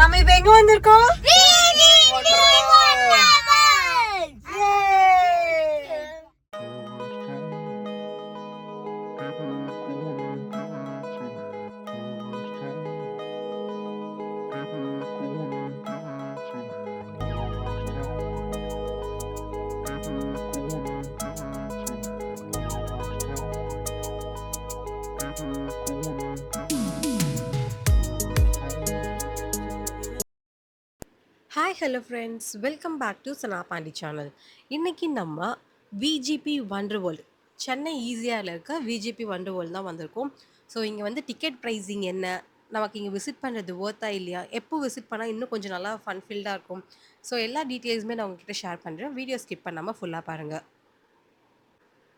நம்ம இப்ப எங்க வந்திருக்கோம்? Hi hello friends, welcome back to Sana Pandi channel. இன்றைக்கி நம்ம விஜிபி வண்டர் வேர்ல்டு, சென்னை ஈஸியாரில் இருக்க விஜிபி வண்டர் வேர்ல்டு தான் வந்திருக்கோம். ஸோ இங்கே வந்து டிக்கெட் ப்ரைஸிங் என்ன, நமக்கு இங்கே விசிட் பண்ணுறது ஒர்த்தா இல்லையா, எப்போ விசிட் பண்ணால் இன்னும் கொஞ்சம் நல்லா ஃபன்ஃபில்டாக இருக்கும், ஸோ எல்லா டீட்டெயில்ஸுமே நான் உங்ககிட்ட ஷேர் பண்ணுறேன். வீடியோ ஸ்கிப் பண்ணாமல் ஃபுல்லாக பாருங்கள்.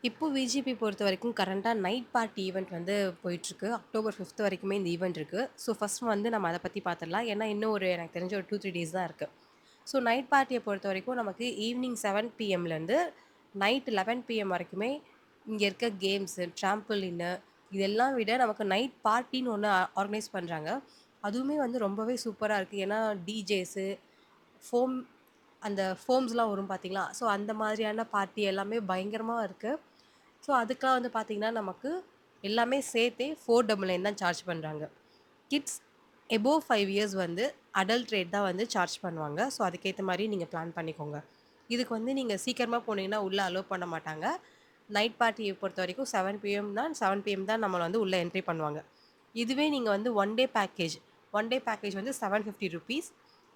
இப்போது விஜிபி பொறுத்த வரைக்கும் கரண்ட்டாக நைட் பார்ட்டி ஈவெண்ட் வந்து போயிட்டுருக்கு. அக்டோபர் 5th வரைக்குமே இந்த ஈவெண்ட் இருக்குது. ஸோ ஃபஸ்ட் வந்து நம்ம அதை பற்றி பார்த்துடலாம். ஏன்னா இன்னும் எனக்கு தெரிஞ்ச ஒரு 2-3 டேஸ் தான் இருக்குது. ஸோ நைட் பார்ட்டியை பொறுத்த வரைக்கும் நமக்கு ஈவினிங் 7 பிஎம்லேருந்து நைட் 11 பிஎம் வரைக்குமே இங்கே இருக்க கேம்ஸு, ட்ராம்பிளின்னு இதெல்லாம் விட நமக்கு நைட் பார்ட்டின்னு ஒன்று ஆர்கனைஸ் பண்ணுறாங்க. அதுவுமே வந்து ரொம்பவே சூப்பராக இருக்குது. ஏன்னா டிஜேஸு, ஃபோம் அந்த ஃபோம்ஸ்லாம் வரும் பார்த்தீங்களா, ஸோ அந்த மாதிரியான பார்ட்டி எல்லாமே பயங்கரமாக இருக்குது. ஸோ அதுக்கெலாம் வந்து பார்த்திங்கன்னா நமக்கு எல்லாமே சேர்த்தே 499 தான் சார்ஜ் பண்ணுறாங்க. கிட்ஸ் எபோவ் 5 இயர்ஸ் வந்து அடல்ட் ரேட் தான் வந்து சார்ஜ் பண்ணுவாங்க. ஸோ அதுக்கேற்ற மாதிரி நீங்கள் பிளான் பண்ணிக்கோங்க. இதுக்கு வந்து நீங்கள் சீக்கிரமாக போனீங்கன்னா உள்ளே அலோவ் பண்ண மாட்டாங்க. நைட் பார்ட்டியை பொறுத்த வரைக்கும் 7 பிஎம் தான் நம்மளை வந்து உள்ளே என்ட்ரி பண்ணுவாங்க. இதுவே நீங்கள் வந்து ஒன் டே பேக்கேஜ் வந்து 750 ருபீஸ்.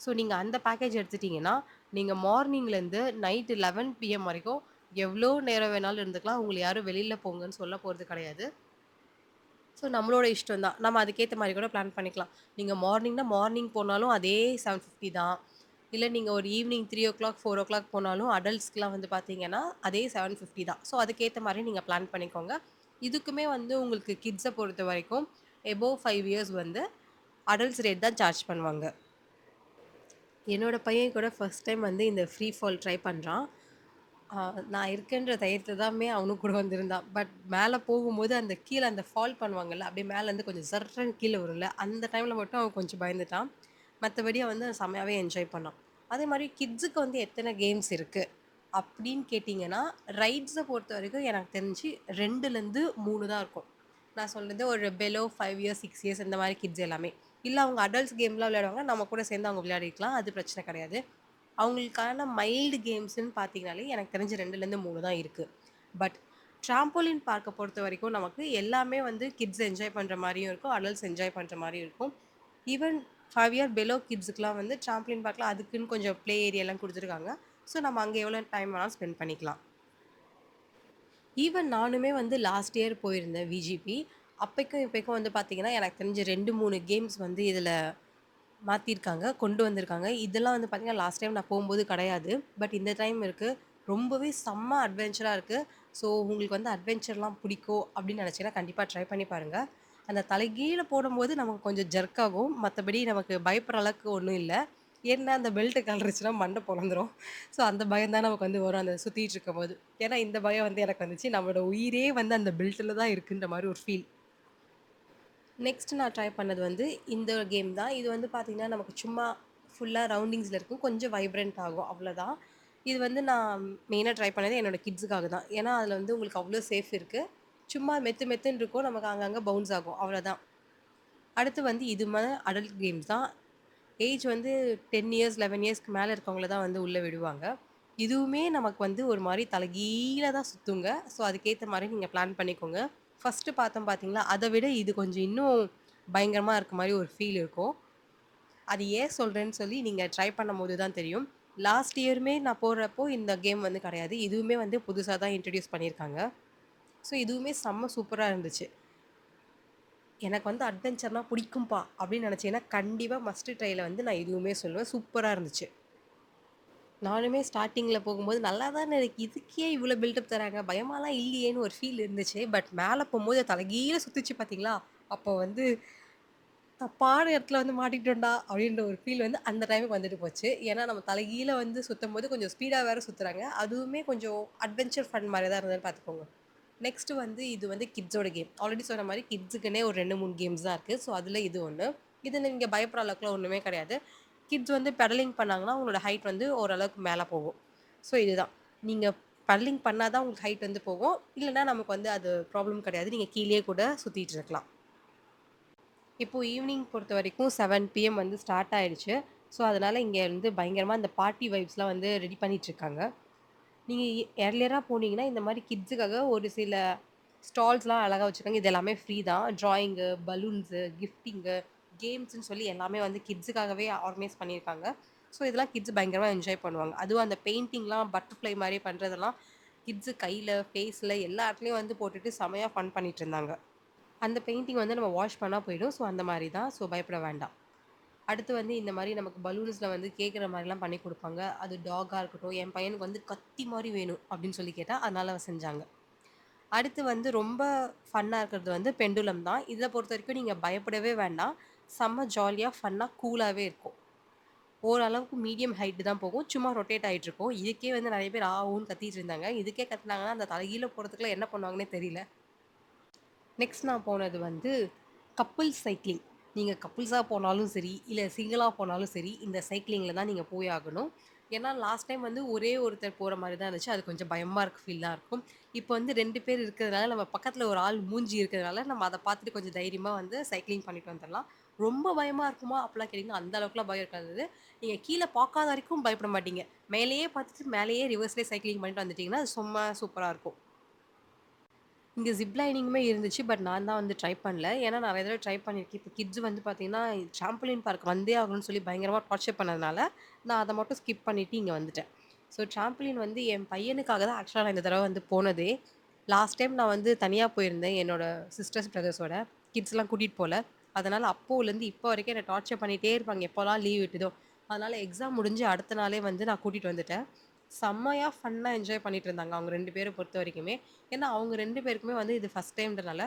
ஸோ நீங்கள் அந்த பேக்கேஜ் எடுத்துட்டிங்கன்னா நீங்கள் மார்னிங்லேருந்து நைட்டு 11 பிஎம் வரைக்கும் எவ்வளோ நேரம் வேணாலும் இருந்துக்கலாம். உங்களை யாரும் வெளியில் போங்கன்னு சொல்ல போகிறது கிடையாது. ஸோ நம்மளோட இஷ்டம் தான். நம்ம அதுக்கேற்ற மாதிரி கூட பிளான் பண்ணிக்கலாம். நீங்கள் மார்னிங் போனாலும் அதே 750 தான். இல்லை நீங்கள் ஒரு ஈவினிங் 3:00 4:00 போனாலும் அடல்ட்ஸ்க்குலாம் வந்து பார்த்தீங்கன்னா அதே 750 தான். ஸோ அதுக்கேற்ற மாதிரி நீங்கள் பிளான் பண்ணிக்கோங்க. இதுக்குமே வந்து உங்களுக்கு கிட்ஸை பொறுத்த வரைக்கும் எபோவ் 5 இயர்ஸ் வந்து அடல்ட்ஸ் ரேட் தான் சார்ஜ் பண்ணுவாங்க. என்னோடய பையன் கூட ஃபஸ்ட் டைம் வந்து இந்த ஃப்ரீ ஃபால் ட்ரை பண்ணுறான். நான் இருக்கேன்ற தைரியத்துல தாமே அவனும் கூட வந்திருந்தான். பட் மேலே போகும்போது அந்த கீழே அந்த ஃபால் பண்ணுவாங்கல்ல, அப்படியே மேலேருந்து கொஞ்சம் சர்ருன்னு கீழே வரும்ல, அந்த டைமில் மட்டும் அவன் கொஞ்சம் பயந்துட்டான். மற்றபடி அவன் வந்து செம்மையாவே என்ஜாய் பண்ணான். அதே மாதிரி கிட்ஸுக்கு வந்து எத்தனை கேம்ஸ் இருக்குது அப்படின்னு கேட்டிங்கன்னா, ரைட்ஸை பொறுத்த வரைக்கும் எனக்கு தெரிஞ்சு 2லேருந்து 3 தான் இருக்கும். நான் சொல்கிறது ஒரு பெலோ 5 இயர்ஸ் 6 இயர்ஸ் இந்த மாதிரி கிட்ஸ் எல்லாமே. இல்லை அவங்க அடல்ட்ஸ் கேம்லாம் விளையாடுவாங்க, நம்ம கூட சேர்ந்து அவங்க விளையாடிக்கலாம், அது பிரச்சனை கிடையாது. அவங்களுக்கான மைல்டு கேம்ஸ்ன்னு பார்த்தீங்கனாலே எனக்கு தெரிஞ்சு 2லேருந்து 3 தான் இருக்குது. பட் ட்ராம்போலின் பார்க்க பொறுத்த வரைக்கும் நமக்கு எல்லாமே வந்து கிட்ஸ் என்ஜாய் பண்ணுற மாதிரியும் இருக்கும், அடல்ட்ஸ் என்ஜாய் பண்ணுற மாதிரியும் இருக்கும். ஈவன் 5 இயர் பெலோ கிட்ஸுக்குலாம் வந்து ட்ராம்போலின் பார்க்கில் அதுக்குன்னு கொஞ்சம் ப்ளே ஏரியாலாம் கொடுத்துருக்காங்க. ஸோ நம்ம அங்கே எவ்வளோ டைம் வேணாலும் ஸ்பெண்ட் பண்ணிக்கலாம். ஈவன் நானுமே வந்து லாஸ்ட் இயர் போயிருந்தேன் விஜிபி. அப்போக்கும் இப்போக்கும் வந்து பார்த்திங்கன்னா எனக்கு தெரிஞ்ச 2-3 கேம்ஸ் வந்து இதில் மாற்றிருக்காங்க, கொண்டு வந்திருக்காங்க. இதெல்லாம் வந்து பார்த்திங்கன்னா லாஸ்ட் டைம் நான் போகும்போது கிடையாது. பட் இந்த டைம் இருக்குது. ரொம்பவே செம்ம அட்வென்ச்சராக இருக்குது. ஸோ உங்களுக்கு வந்து அட்வென்ச்சர்லாம் பிடிக்கும் அப்படின்னு நினச்சிங்கன்னா கண்டிப்பாக ட்ரை பண்ணி பாருங்கள். அந்த தலைகீழ போடும்போது நமக்கு கொஞ்சம் ஜர்க் ஆகும். மற்றபடி நமக்கு பயப்படுற அளவுக்கு ஒன்றும் இல்லை. ஏன்னா அந்த பெல்ட்டு கழண்டுருச்சுன்னா மண்டை பொளந்துரும். ஸோ அந்த பயம் தான் நமக்கு வந்து வரும் அந்த சுற்றிட்டு இருக்கும்போது. ஏன்னா இந்த பயம் வந்து எனக்கு வந்துச்சு. நம்மளோட உயிரே வந்து அந்த பெல்ட்டில் தான் இருக்குன்ற மாதிரி ஒரு ஃபீல். நெக்ஸ்ட் நான் ட்ரை பண்ணது வந்து இந்த கேம் தான். இது வந்து பார்த்திங்கன்னா நமக்கு சும்மா ஃபுல்லாக ரவுண்டிங்ஸில் இருக்கும், கொஞ்சம் வைப்ரண்ட் ஆகும், அவ்வளோதான். இது வந்து நான் மெயினாக ட்ரை பண்ணது என்னோடய கிட்ஸுக்காக தான். ஏன்னா அதில் வந்து உங்களுக்கு அவ்வளோ சேஃப் இருக்குது. சும்மா மெத்துன்னு இருக்கும், நமக்கு அங்கங்கே பவுன்ஸ் ஆகும், அவ்வளோதான். அடுத்து வந்து இது மாதிரி அடல்ட் கேம்ஸ் தான். ஏஜ் வந்து 10 இயர்ஸ் 11 இயர்ஸ்க்கு மேலே இருக்கவங்கள தான் வந்து உள்ளே விடுவாங்க. இதுவுமே நமக்கு வந்து ஒரு மாதிரி தலைகீழ தான் சுற்றுங்க. ஸோ அதுக்கேற்ற மாதிரி நீங்கள் பிளான் பண்ணிக்கோங்க. ஃபஸ்ட்டு பார்த்தோம் பார்த்தீங்களா, அதை விட இது கொஞ்சம் இன்னும் பயங்கரமாக இருக்க மாதிரி ஒரு ஃபீல் இருக்கும். அது ஏன் சொல்கிறேன்னு சொல்லி நீங்கள் ட்ரை பண்ணும்போது தான் தெரியும். லாஸ்ட் இயருமே நான் போடுறப்போ இந்த கேம் வந்து கிடையாது. இதுவுமே வந்து புதுசாக தான் இன்ட்ரடியூஸ் பண்ணியிருக்காங்க. ஸோ இதுவுமே செம்ம சூப்பராக இருந்துச்சு. எனக்கு வந்து அட்வென்ச்சர்னால் பிடிக்கும்பா அப்படின்னு நினச்சிங்கன்னா கண்டிப்பாக மஸ்ட்டு ட்ரையில் வந்து நான் இதுவுமே சொல்லுவேன். சூப்பராக இருந்துச்சு. நானுமே ஸ்டார்ட்டிங்கில் போகும்போது நல்லா தானே இருக்குது, இதுக்கே இவ்வளோ பில்டப் தராங்க, பயமாலாம் இல்லையேன்னு ஒரு ஃபீல் இருந்துச்சு. பட் மேலே போகும்போது தலைகீழ சுற்றிச்சு பார்த்தீங்களா, அப்போ வந்து தப்பான இடத்துல வந்து மாட்டிக்கிட்டோம்டா அப்படின்ற ஒரு ஃபீல் வந்து அந்த டைமுக்கு வந்துட்டு போச்சு. ஏன்னா நம்ம தலைகீழ வந்து சுற்றும்போது கொஞ்சம் ஸ்பீடாக வேறு சுற்றுறாங்க. அதுவுமே கொஞ்சம் அட்வென்ச்சர் ஃபன் மாதிரி தான் இருந்ததுன்னு பார்த்துக்கோங்க. நெக்ஸ்ட்டு வந்து இது வந்து கிட்ஸோட கேம். ஆல்ரெடி சொன்ன மாதிரி கிட்ஸுக்குன்னே ஒரு 2-3 கேம்ஸ் தான் இருக்குது. ஸோ அதில் இது ஒன்று. இதில நீங்க பயப்படுற அளவுக்குலாம் ஒண்ணுமே கிடையாது. கிட்ஸ் வந்து பெடலிங் பண்ணாங்கன்னா, உங்களோட ஹைட் வந்து ஓரளவுக்கு மேல போகும். ஸோ இதுதான். நீங்க பெடலிங் பண்ணா தான் உங்களுக்கு ஹைட் வந்து போகும். இல்லன்னா நமக்கு வந்து அது ப்ராப்ளம் கிடையாது. நீங்க கீழயே கூட சுத்திட்டு இருக்கலாம். இப்போ ஈவினிங் பொறுத்தவரைக்கும் 7 பிஎம் வந்து ஸ்டார்ட் ஆயிடுச்சு. ஸோ, அதனால இங்க வந்து பயங்கரமா இந்த பார்ட்டி வைப்ஸ்லாம் வந்து ரெடி பண்ணிட்டுருக்காங்க. நீங்க ஏர்லியரா போனீங்கன்னா, இந்த மாரி கிட்ஸுக்காக ஒரு சில ஸ்டால்ஸ்லாம் அழகா வச்சிருக்காங்க. இது எல்லாமே ஃப்ரீ தான். ட்ராயிங்கு, பலூன்ஸு, கிஃப்டிங்கு, கேம்ஸ்ன்னு சொல்லி எல்லாமே வந்து கிட்ஸுக்காகவே ஆர்கனைஸ் பண்ணியிருக்காங்க. ஸோ, இதெல்லாம் கிட்ஸ் பயங்கரமா என்ஜாய் பண்ணுவாங்க. அதுவும் அந்த பெயிண்டிங்லாம் பட்டர்ஃப்ளை மாரி பண்றதெல்லாம் கிட்ஸு கையில, ஃபேஸ்ல எல்லா இடத்துலயும் வந்து போட்டுட்டு செமையா ஃபன் பண்ணிட்டுருந்தாங்க. அந்த பெயிண்டிங் வந்து நம்ம வாஷ் பண்ணா போயிடும். ஸோ, அந்த மாரி தான். ஸோ, பயப்பட வேண்டாம். அடுத்து வந்து இந்த மாரி நமக்கு பலூன்ஸ்ல வந்து கேட்குற மாரிலாம் பண்ணி குடுப்பாங்க. அது டாகா இருக்கட்டும், என் பையனுக்கு வந்து கத்தி மாரி வேணும் அப்படின்னு சொல்லி கேட்டா, அதனால அவ செஞ்சாங்க. அடுத்து வந்து ரொம்ப ஃபன்னா இருக்கிறது வந்து பெண்டுலம் தான். இத பொறுத்தவரைக்கும் நீங்க பயப்படவே வேண்டாம். செம்ம ஜாலியா, ஃபன்னா, கூலாவே இருக்கும். ஓரளவுக்கு மீடியம் ஹைட் தான் போகும். சும்மா ரொட்டேட் ஆயிட்டு இருக்கும். இதுக்கே வந்து நெறைய பேர் ஆ, ஊன்னு கத்திட்டு இருந்தாங்க. இதுக்கே கத்துனாங்கன்னா, அந்த தலைகீழ போறதுக்குலாம் என்ன பண்ணுவாங்கன்னே தெரியல. நெக்ஸ்ட் நான் போனது வந்து கப்புல்ஸ் சைக்கிளிங். நீங்க கப்புல்ஸா போனாலும் சரி, இல்ல சிங்கிளா போனாலும் சரி, இந்த சைக்கிளிங்ல தான் நீங்க போய் ஆகணும். ஏன்னா லாஸ்ட் டைம் வந்து ஒரே ஒருத்தர் போற மாரி தான் இருந்துச்சு. அது கொஞ்சம் பயமா இருக்க ஃபீலா இருக்கும். இப்போ வந்து 2 பேர் இருக்கிறதுனால, நம்ம பக்கத்துல ஒரு ஆள் மூஞ்சி இருக்கிறதுனால, நம்ம அத பார்த்துட்டு கொஞ்சம் தைரியமா வந்து சைக்கிளிங் பண்ணிட்டு வந்துரலாம். ரொம்ப பயமா இருக்குமா? அப்படிலாம் கேட்டீங்கன்னா, அந்த அளவுக்குலாம் பயம் இருக்காது. நீங்க கீழ பார்க்காத வரைக்கும் பயப்பட மாட்டீங்க. மேலேயே பார்த்துட்டு மேலேயே ரிவர்ஸ்லயே சைக்கிளிங் பண்ணிட்டு வந்துட்டீங்கன்னா, அது சும்மா சூப்பரா இருக்கும். இங்க ஜிப் லைனிங்குமே இருந்துச்சு. பட் நான் தான் வந்து ட்ரை பண்ணல. ஏன்னா நெறைய தடவ ட்ரை பண்ணியிருக்கேன். இப்போ கிட்ஸ் வந்து பார்த்தீங்கன்னா, ட்ராம்பலின் பார்க் வந்தே ஆகணும்னு சொல்லி பயங்கரமா டார்ச்சர் பண்ணதுனால, நான் அத மட்டும் ஸ்கிப் பண்ணிட்டு இங்க வந்துட்டேன். ஸோ ட்ராம்பலின் வந்து என் பையனுக்காக தான் ஆக்சுவலா நான் இந்த தடவ வந்து போனதே. லாஸ்ட் டைம் நான் வந்து தனியா போயிருந்தேன். என்னோட சிஸ்டர்ஸ், பிரதர்ஸோட. கிட்ஸ்லாம் கூட்டிட்டு போல. அதனால அப்போலேருந்து இப்போ வரைக்கும் என்ன டார்ச்சர் பண்ணிட்டே இருப்பாங்க. எப்போலாம் லீவ் விட்டுதோ. அதனால எக்ஸாம் முடிஞ்சு அடுத்த நாளே வந்து நான் கூட்டிட்டு வந்துட்டேன். செம்மையா ஃபன்னா என்ஜாய் பண்ணிட்டு இருந்தாங்க. அவங்க 2 பேர பொறுத்தவரைக்குமே. ஏன்னா, அவங்க 2 பேருக்குமே வந்து இது ஃபர்ஸ்ட் டைம்ன்றனால,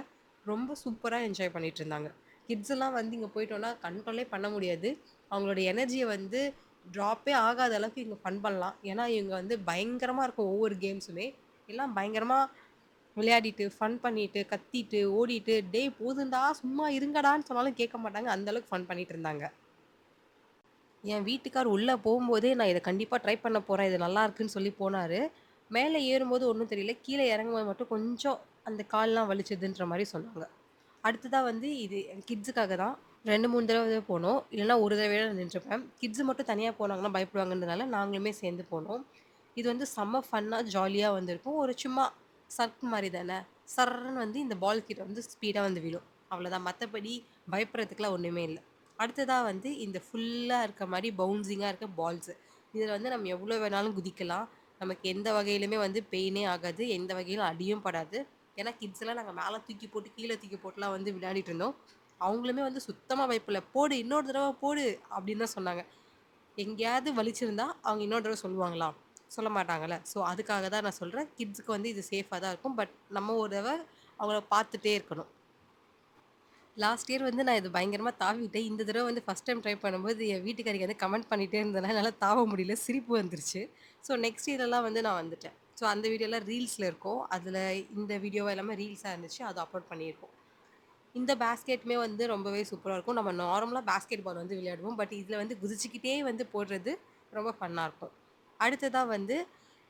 ரொம்ப சூப்பரா என்ஜாய் பண்ணிட்டுருந்தாங்க. கிட்ஸ் எல்லாம் வந்து இங்க போயிட்டோம்னா, கண்ட்ரோலே பண்ண முடியாது. அவங்களோட எனர்ஜிய வந்து ட்ராப்பே ஆகாத அளவுக்கு இங்க ஃபன் பண்ணலாம். ஏன்னா, இவங்க வந்து பயங்கரமா இருக்கும் ஒவ்வொரு கேம்ஸுமே. எல்லாம் பயங்கரமா விளையாடிட்டு, ஃபன் பண்ணிட்டு, கத்திட்டு, ஓடிட்டு, "டேய் போதும்டா, சும்மா இருங்கடான்னு" சொன்னாலும் கேட்க மாட்டாங்க. அந்த அளவுக்கு ஃபன் பண்ணிட்டு இருந்தாங்க. என் வீட்டுக்கார் உள்ள போம்போதே, "நான் இத கண்டிப்பா ட்ரை பண்ண போறேன். இது நல்லாருக்குன்னு" சொல்லி போனாரு. மேல ஏறும்போது ஒண்ணும் தெரியல. கீழ இறங்கும்போது மட்டும் கொஞ்சம் அந்த கால்லாம் வலிச்சதுன்ற மாரி சொன்னாங்க. அடுத்ததா வந்து இது என் கிட்ஸுக்காக தான். 2, 3 தடவ போனோம். இல்லன்னா ஒரு தடவையா நின்றுப்பேன். கிட்ஸ் மட்டும் தனியா போனாங்கன்னா பயப்படுவாங்கன்றதுனால நாங்களுமே சேர்ந்து போனோம். இது வந்து செம்ம ஃபன்னா, ஜாலியா வந்திருக்கும். ஒரு சும்மா சர்க் மாரி தானே. சர்ருன்னு வந்து இந்த பால் கிட்ட வந்து ஸ்பீடா வந்து விழும். அவ்வளோதான். மத்தபடி பயப்படுறதுக்குலாம் ஒண்ணுமே இல்ல. அடுத்ததா வந்து இந்த ஃபுல்லா இருக்க மாரி பவுன்சிங்கா இருக்க பால்ஸு. இதில வந்து நம்ம எவ்வளோ வேணாலும் குதிக்கலாம். நமக்கு எந்த வகையிலுமே வந்து பெயினே ஆகாது. எந்த வகையிலும் அடியும் படாது. ஏன்னா கிட்ஸ்லாம் நாங்க மேல தூக்கி போட்டு, கீழ தூக்கி போட்டுலாம் வந்து விளையாடிட்டு இருந்தோம். அவங்களுமே வந்து சுத்தமா பயப்படல. "போடு, இன்னொரு தடவ போடு" அப்படின்னு தான் சொன்னாங்க. எங்கேயாவது வலிச்சிருந்தா, அவங்க இன்னொரு தடவ சொல்லுவாங்களா? சொல்ல மாட்டாங்கல்ல. ஸோ, அதுக்காக தான் நான் சொல்றேன். கிட்ஸ்க்கு வந்து இது சேஃபா தான் இருக்கும். பட் நம்ம ஒரு தடவ அவங்கள பார்த்துட்டே இருக்கணும். லாஸ்ட் இயர் வந்து நான் இது பயங்கரமா தாவிட்டேன். இந்த தடவ வந்து ஃபர்ஸ்ட் டைம் ட்ரை பண்ணும்போது, என் வீட்டுக்காரிங்க வந்து கமெண்ட் பண்ணிட்டே இருந்தனால என்னால தாவ முடியல. சிரிப்பு வந்துருச்சு. ஸோ, நெக்ஸ்ட் இயர்லாம் வந்து நான் வந்துட்டேன். ஸோ, அந்த வீடியோலாம் ரீல்ஸ்ல இருக்கும். அதில இந்த வீடியோ எல்லாமே ரீல்ஸா இருந்துச்சு. அத அப்லோட் பண்ணியிருக்கோம். இந்த பேஸ்கெட்டுமே வந்து ரொம்பவே சூப்பரா இருக்கும். நம்ம நார்மலா பேஸ்கெட் பால் வந்து விளையாடுவோம். பட் இதில வந்து குதிச்சுக்கிட்டே வந்து போடுறது ரொம்ப ஃபன்னா இருக்கும். அடுத்ததா வந்து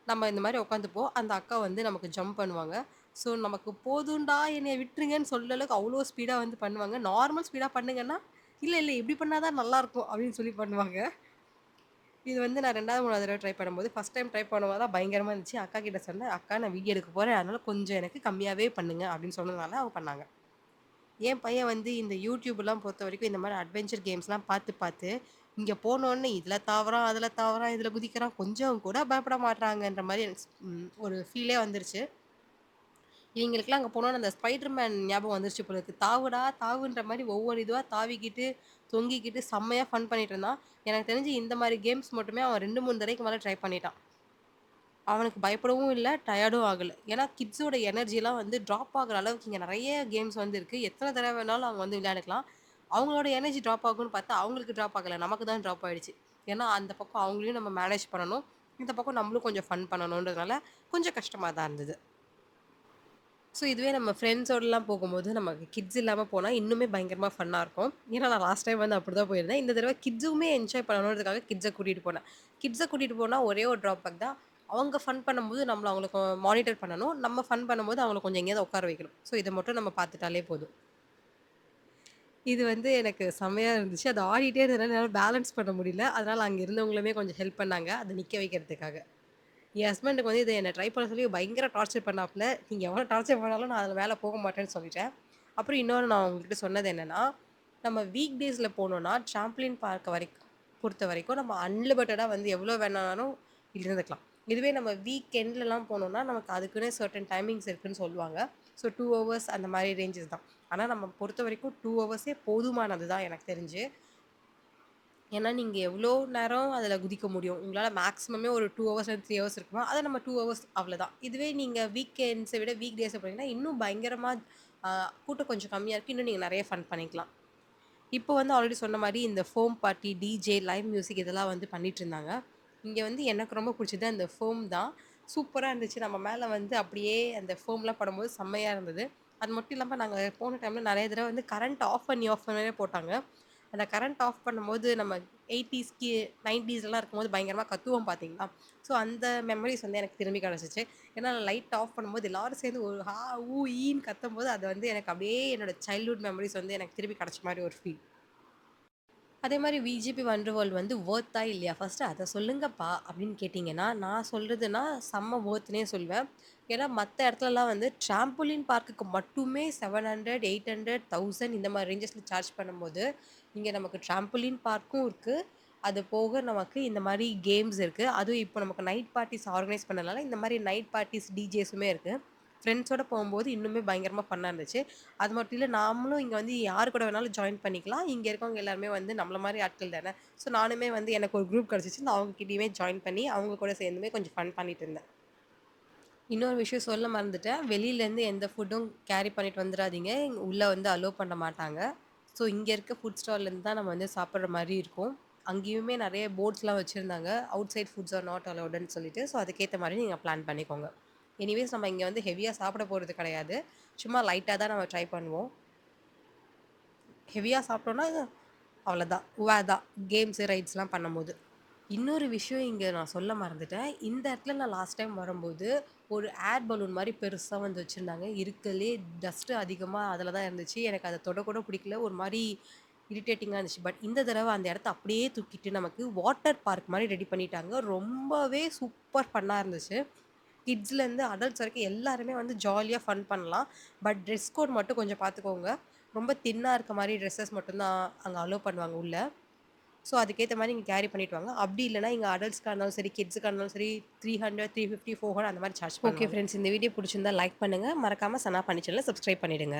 நம்ம இந்த மாரி உட்காந்துப்போம். அந்த அக்கா வந்து நமக்கு ஜம்ப் பண்ணுவாங்க. ஸோ, நமக்கு போதும்டா என்னைய விட்டுருங்கன்னு சொல்ற அளவுக்கு அவ்ளோ ஸ்பீடா வந்து பண்ணுவாங்க. நார்மல் ஸ்பீடா பண்ணுங்கன்னா, "இல்ல, இல்ல இப்படி பண்ணா தான் நல்லாருக்கும்" அப்படின்னு சொல்லி பண்ணுவாங்க. இது வந்து நான் 2வது, 3வது தடவ ட்ரை பண்ணும்போது, ஃபர்ஸ்ட் டைம் ட்ரை பண்ணும்போது தான் பயங்கரமா இருந்துச்சு. அக்கா கிட்ட சொன்னேன், "அக்கா நான் வீடியோ எடுக்க போறேன். அதனால கொஞ்சம் எனக்கு கம்மியாவே பண்ணுங்க" அப்படின்னு சொன்னதுனால அவங்க பண்ணாங்க. என் பையன் வந்து இந்த யூடியூப்லாம் பொறுத்தவரைக்கும் இந்த மாரி அட்வென்ச்சர் கேம்ஸ்லாம் பார்த்து, பார்த்து இங்க போனோனே இதில தாவுறான், அதில தாவுறான், இதில குதிக்கிறான். கொஞ்சம் கூட பயப்பட மாட்றாங்கன்ற மாரி எனக்கு ஒரு ஃபீலே வந்துருச்சு. இவங்களுக்கெல்லாம் அங்க போனோனே அந்த ஸ்பைடர் மேன் ஞாபகம் வந்துருச்சு போல இருக்கு. தாவுடா, தாவுன்ற மாரி ஒவ்வொரு இதுவா தாவிக்கிட்டு, தொங்கிக்கிட்டு செம்மையா ஃபன் பண்ணிட்டு இருந்தான். எனக்கு தெரிஞ்சு இந்த மாரி கேம்ஸ் மட்டுமே அவன் 2, 3 தடவைக்கு மேல ட்ரை பண்ணிட்டான். அவனுக்கு பயப்படவும் இல்ல, டயர்டும் ஆகல. ஏன்னா கிட்ஸோட எனர்ஜிலாம் வந்து ட்ராப் ஆகுற அளவுக்கு இங்க நெறைய கேம்ஸ் வந்து இருக்கு. எத்தன தடவ வேணாலும் அவங்க வந்து விளையாண்டுக்கலாம். அவங்களோட எனர்ஜி ட்ராப் ஆகும்னு பார்த்தா, அவங்களுக்கு ட்ராப் ஆகல. நமக்கு தான் ட்ராப் ஆயிடுச்சு. ஏன்னா அந்த பக்கம் அவங்களையும் நம்ம மேனேஜ் பண்ணணும். இந்த பக்கம் நம்மளும் கொஞ்சம் ஃபன் பண்ணணுன்றதுனால கொஞ்சம் கஷ்டமா தான் இருந்தது. ஸோ இதுவே நம்ம ஃப்ரெண்ட்ஸோடலாம் போகும்போது, நமக்கு கிட்ஸ் இல்லாம போனா இன்னுமே பயங்கரமா ஃபன்னா இருக்கும். ஏன்னா நான் லாஸ்ட் டைம் வந்து அப்படிதான் போயிருந்தேன். இந்த தடவ கிட்ஸுமே என்ஜாய் பண்ணணுன்றதுக்காக கிட்ஸ கூட்டிட்டு போனேன். கிட்ஸ கூட்டிட்டு போனா ஒரே ஒரு ட்ராபேக் தான். அவங்க ஃபன் பண்ணும்போது நம்மள அவங்களுக்கு மானிட்டர் பண்ணணும். நம்ம ஃபன் பண்ணும்போது அவங்கள கொஞ்சம் எங்கேயாவது உட்கார வைக்கணும். ஸோ இத மட்டும் நம்ம பார்த்துட்டாலே போதும். இது வந்து எனக்கு செம்மையா இருந்துச்சு. அது ஆடிட்டே இருந்ததுனால என்னால பேலன்ஸ் பண்ண முடியல. அதனால அங்க இருந்தவங்களுமே கொஞ்சம் ஹெல்ப் பண்ணாங்க. அத நிக்க வைக்கிறதுக்காக. என் ஹஸ்பண்டுக்கு வந்து இத என்ன ட்ரை பண்ண சொல்லி பயங்கர டார்ச்சர் பண்ணாப்புல. நீங்க எவ்வளோ டார்ச்சர் பண்ணாலும் நான் அதுல மேல போக மாட்டேன்னு சொல்லிட்டேன். அப்புறம் இன்னொன்னு நான் உங்ககிட்ட சொன்னது என்னன்னா, நம்ம வீக் டேஸ்ல போனோம்னா, ட்ராம்பலின் பார்க்க பொறுத்தவரைக்கும் நம்ம அன்லிமிட்டடா வந்து எவ்வளோ வேணாலும் இருந்துக்கலாம். இதுவே நம்ம வீக்கெண்ட்லலாம் போனோம்னா, நமக்கு அதுக்குன்னே சர்டன் டைமிங்ஸ் இருக்குன்னு சொல்லுவாங்க. ஸோ 2 ஹவர்ஸ் அந்த மாரி ரேஞ்சஸ் தான். ஆனா நம்ம பொறுத்தவரைக்கும் 2 ஹவர்ஸே போதுமானது தான் எனக்கு தெரிஞ்சு. ஏன்னா, நீங்க எவ்ளோ நேரம் அதில குதிக்க முடியும்? உங்களால மேக்ஸிமமே ஒரு 2 ஹவர்ஸ் 3 ஹவர்ஸ் இருக்குமா, அத நம்ம 2 ஹவர்ஸ் அவ்வளதான். இதுவே நீங்க வீக்கெண்ட்ஸ விட வீக் டேஸ்ல போனீங்கன்னா, இன்னும் பயங்கரமா அ கூட்டம் கொஞ்சம் கம்மியா இருக்கு. இன்னும் நீங்க நெறைய ஃபன் பண்ணிக்கலாம். இப்போ வந்து ஆல்ரெடி சொன்ன மாரி இந்த foam party, DJ, live music இதெல்லாம் வந்து பண்ணிட்டுருந்தாங்க. இங்க வந்து எனக்கு ரொம்ப புடிச்சது அந்த ஃபோம் தான். சூப்பரா இருந்துச்சு. நம்ம மேல வந்து அப்படியே அந்த ஃபோம்லாம் படும்போது செம்மையா இருந்தது. அது மட்டும் இல்லாம நாங்க போன டைம்ல நெறைய தடவ வந்து கரண்ட் ஆஃப் பண்ணியே போட்டாங்க. அந்த கரண்ட் ஆஃப் பண்ணும்போது நம்ம 80ஸ்க்கு 90ஸ்லலாம் இருக்கும்போது பயங்கரமா கத்துவோம் பார்த்தீங்களா? ஸோ அந்த மெமரீஸ் வந்து எனக்கு திரும்பி கிடைச்சுச்சு. ஏன்னா லைட் ஆஃப் பண்ணும்போது எல்லாரும் சேர்ந்து ஒரு ஹா, ஊ, ஈன்னு கத்தும்போது அது வந்து எனக்கு அப்படியே என்னோட சைல்ட்ஹுட் மெமரீஸ் வந்து எனக்கு திருப்பி கிடைச்ச மாரி ஒரு ஃபீல். அதே மாரி விஜிபி வண்டர் வேர்ல்ட் வந்து வொர்த்தா இல்லையா? ஃபர்ஸ்ட்டு அத சொல்லுங்கப்பா அப்படின்னு கேட்டீங்கன்னா, நான் சொல்றதுன்னா செம்ம வொர்த்துன்னே சொல்வேன். ஏன்னா மத்த இடத்துலலாம் வந்து ட்ராம்போலின் பார்க்குக்கு மட்டுமே 700, 800, 1000 இந்த மாரி ரேஞ்சஸ்ல சார்ஜ் பண்ணும்போது, இங்க நமக்கு ட்ராம்போலின் பார்க்கும் இருக்கு. அது போக நமக்கு இந்த மாரி கேம்ஸ் இருக்கு. அதுவும் இப்போ நமக்கு நைட் பார்ட்டீஸ் ஆர்கனைஸ் பண்ணனால, இந்த மாரி நைட் பார்ட்டீஸ் டிஜேஸுமே இருக்கு. ஃப்ரெண்ட்ஸோட போம்போது இன்னுமே பயங்கரமா ஃபன்னா இருந்துச்சு. அது மட்டும் இல்ல, நாமளும் இங்க வந்து யார் கூட வேணாலும் ஜாயின் பண்ணிக்கலாம். இங்க இருக்கவங்க எல்லாருமே வந்து நம்மள மாரி ஆட்கள் தானே. ஸோ நானுமே வந்து எனக்கு ஒரு குரூப் கிடைச்சுச்சு. நான் அவங்க கிட்டயுமே ஜாயின் பண்ணி, அவங்க கூட சேர்ந்துமே கொஞ்சம் ஃபன் பண்ணிட்டு இருந்தேன். இன்னொரு விஷயம் சொல்ல மறந்துட்டேன். வெளியிலேருந்து எந்த ஃபுட்டும் கேரி பண்ணிட்டு வந்துராதீங்க. உள்ள வந்து அலோவ் பண்ண மாட்டாங்க. ஸோ இங்க இருக்க ஃபுட் ஸ்டால்லேருந்து தான் நம்ம வந்து சாப்பிடுற மாரி இருக்கும். அங்கேயுமே நெறைய போர்ட்ஸ்லாம் வச்சிருந்தாங்க. Outside foods are not அலோவ்டுன்னு சொல்லிட்டு. ஸோ அதுக்கேத்த மாரி நீங்க பிளான் பண்ணிக்கோங்க. எனிவேஸ் நம்ம இங்க வந்து ஹெவியா சாப்பிட போறது கிடையாது. சும்மா லைட்டா தான் நம்ம ட்ரை பண்ணுவோம். ஹெவியா சாப்பிட்டோம்னா அவ்வளோதான். உவா தான். கேம்ஸு, ரைட்ஸ்லாம் பண்ணும்போது. இன்னொரு விஷயம் இங்க நான் சொல்ல மறந்துட்டேன். இந்த இடத்துல நான் லாஸ்ட் டைம் வரும்போது, ஒரு ஏர் பலூன் மாரி பெருசா வந்து வச்சிருந்தாங்க. இருக்கறதுலயே டஸ்ட்டு அதிகமா அதில தான் இருந்துச்சு. எனக்கு அத தொடக்கூட பிடிக்கல. ஒரு மாரி இரிட்டேட்டிங்கா இருந்துச்சு. பட் இந்த தடவ அந்த இடத்த அப்படியே தூக்கிட்டு நமக்கு வாட்டர் பார்க் மாரி ரெடி பண்ணிட்டாங்க. ரொம்பவே சூப்பர் ஃபன்னா இருந்துச்சு. கிட்ஸ்லேருந்து அடல்ட்ஸ் வரைக்கும் எல்லாருமே வந்து ஜாலியா ஃபன் பண்ணலாம். பட் ட்ரெஸ் கோட் மட்டும் கொஞ்சம் பார்த்துக்கோங்க. ரொம்ப தின்னா இருக்க மாரி ட்ரெஸ்ஸஸ் மட்டும் தான் அங்க அலோவ் பண்ணுவாங்க உள்ள. ஸோ அதுக்கேத்த மாரி நீங்க கேரி பண்ணிட்டு வாங்க. அப்படி இல்லன்னா, இங்க அடல்ட்ஸ்க்கா இருந்தாலும் சரி, கிட்ஸுக்கா இருந்தாலும் சரி 300, 350, 400 அந்த மாரி சார்ஜ் பண்ணுவாங்க. ஓகே ஃப்ரெண்ட்ஸ், இந்த வீடியோ புடிச்சிருந்தா லைக் பண்ணுங்க. மறக்காம சனா பன்னி சேனல சப்ஸ்கிரைப் பண்ணிடுங்க.